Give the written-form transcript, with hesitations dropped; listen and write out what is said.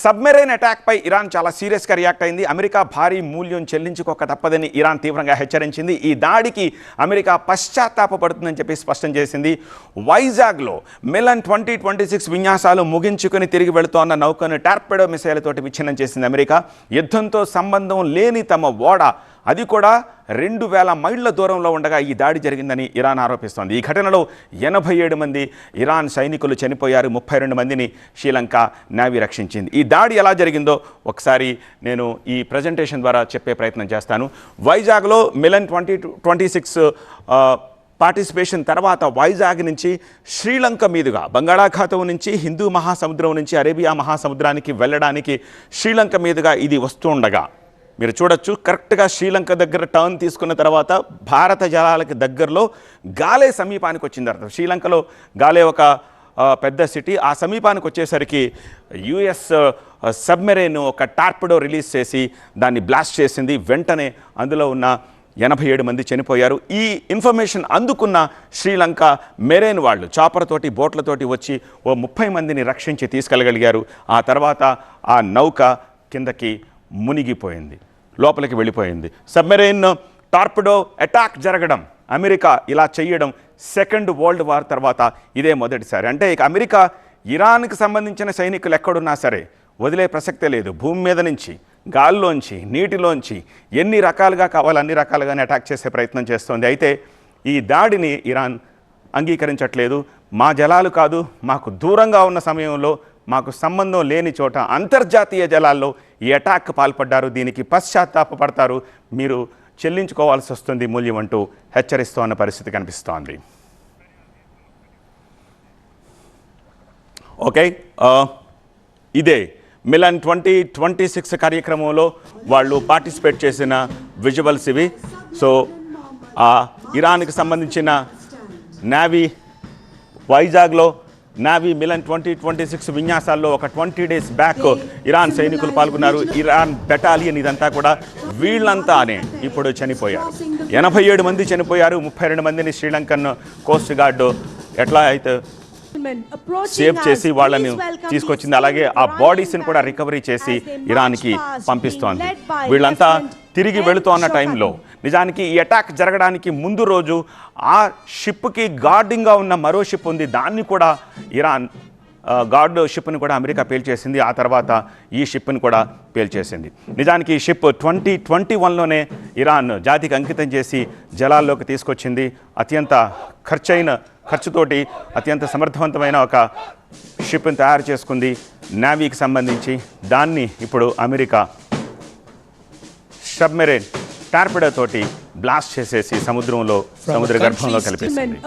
Submarine attack పై Iran చాలా సీరియస్గా react అయింది. అమెరికా భారీ మూల్యం చెల్లించుకోక తప్పదని ఇరాన్ తీవ్రంగా హెచ్చరించింది. ఈ దాడికి అమెరికా పశ్చాత్తాపపడుతుందని చెప్పి స్పష్టం చేసింది. వైజాగ్లో మిలన్ 2026 విన్యాసాలు ముగించుకుని తిరిగి వెళుతోన్న నౌకను టార్పెడో మిసైల్ తోటి విచ్ఛిన్నం చేసింది అమెరికా. యుద్ధంతో సంబంధం లేని తమ ఓడ, అది కూడా 2000 మైళ్ళ దూరంలో ఉండగా ఈ దాడి జరిగిందని ఇరాన్ ఆరోపిస్తోంది. ఈ ఘటనలో 87 మంది ఇరాన్ సైనికులు చనిపోయారు. 32 మందిని శ్రీలంక నేవీ రక్షించింది. ఈ దాడి ఎలా జరిగిందో ఒకసారి నేను ఈ ప్రజెంటేషన్ ద్వారా చెప్పే ప్రయత్నం చేస్తాను. వైజాగ్లో మిలన్ 2026 పార్టిసిపేషన్ తర్వాత వైజాగ్ నుంచి శ్రీలంక మీదుగా బంగాళాఖాతం నుంచి హిందూ మహాసముద్రం నుంచి అరేబియా మహాసముద్రానికి వెళ్ళడానికి శ్రీలంక మీదుగా ఇది వస్తుండగా మీరు చూడొచ్చు, కరెక్ట్గా శ్రీలంక దగ్గర టర్న్ తీసుకున్న తర్వాత భారత జలాలకి దగ్గరలో గాలే సమీపానికి వచ్చిన తర్వాత, శ్రీలంకలో గాలే ఒక పెద్ద సిటీ, ఆ సమీపానికి వచ్చేసరికి యుఎస్ సబ్మెరైన్ ఒక టార్పెడో రిలీజ్ చేసి దాన్ని బ్లాస్ట్ చేసింది. వెంటనే అందులో ఉన్న 87 మంది చనిపోయారు. ఈ ఇన్ఫర్మేషన్ అందుకున్న శ్రీలంక మెరైన్ వాళ్ళు చాపర్ తోటి బోట్లతోటి వచ్చి ఓ 30 మందిని రక్షించి తీసుకెళ్ళగలిగారు. ఆ తర్వాత ఆ నౌక కిందకి మునిగిపోయింది, లోపలికి వెళ్ళిపోయింది. సబ్మెరైన్ టార్పెడో అటాక్ జరగడం, అమెరికా ఇలా చేయడం సెకండ్ వరల్డ్ వార్ తర్వాత ఇదే మొదటిసారి. అంటే ఇక అమెరికా ఇరాన్కి సంబంధించిన సైనికులు ఎక్కడున్నా సరే వదిలే ప్రసక్తే లేదు. భూమి మీద నుంచి, గాల్లోంచి, నీటిలోంచి ఎన్ని రకాలుగా కావాలో అన్ని రకాలుగానే అటాక్ చేసే ప్రయత్నం చేస్తోంది. అయితే ఈ దాడిని ఇరాన్ అంగీకరించట్లేదు. మా జలాలు కాదు, మాకు దూరంగా ఉన్న సమయంలో, మాకు సంబంధం లేని చోట అంతర్జాతీయ జలాల్లో ఈ అటాక్ పాల్పడ్డారు, దీనికి పశ్చాత్తాపడతారు, మీరు చెల్లించుకోవాల్సి వస్తుంది మూల్యం అంటూ హెచ్చరిస్తోన్న పరిస్థితి కనిపిస్తోంది. ఓకే, ఇదే మిలన్ 2026 కార్యక్రమంలో వాళ్ళు పార్టిసిపేట్ చేసిన విజువల్స్ ఇవి. సో ఇరాన్కి సంబంధించిన నేవీ వైజాగ్లో నేవీ మిలన్ 2026 విన్యాసాల్లో ఒక 20 డేస్ బ్యాక్ ఇరాన్ సైనికులు పాల్గొన్నారు. ఇరాన్ బెటాలియన్ ఇదంతా కూడా, వీళ్ళంతానే ఇప్పుడు చనిపోయారు. 87 మంది చనిపోయారు. 32 మందిని శ్రీలంకన్ కోస్ట్ గార్డు ఎట్లా అయితే సేవ్ చేసి వాళ్ళని తీసుకొచ్చింది, అలాగే ఆ బాడీస్ని కూడా రికవరీ చేసి ఇరాన్కి పంపిస్తోంది. వీళ్ళంతా తిరిగి వెళుతున్న టైంలో నిజానికి ఈ అటాక్ జరగడానికి ముందు రోజు ఆ షిప్కి గార్డింగ్గా ఉన్న మరో షిప్ ఉంది, దాన్ని కూడా ఇరాన్ గార్డ్ షిప్ని కూడా అమెరికా పేల్చేసింది. ఆ తర్వాత ఈ షిప్ని కూడా పేల్చేసింది. నిజానికి ఈ షిప్ 2021లోనే ఇరాన్ జాతికి అంకితం చేసి జలాల్లోకి తీసుకొచ్చింది. అత్యంత ఖర్చుతోటి అత్యంత సమర్థవంతమైన ఒక షిప్ని తయారు చేసుకుంది నేవీకి సంబంధించి. దాన్ని ఇప్పుడు అమెరికా సబ్మెరైన్ టార్పెడో తోటి బ్లాస్ట్ చేసేసి సముద్ర గర్భంలో కలిపేసింది.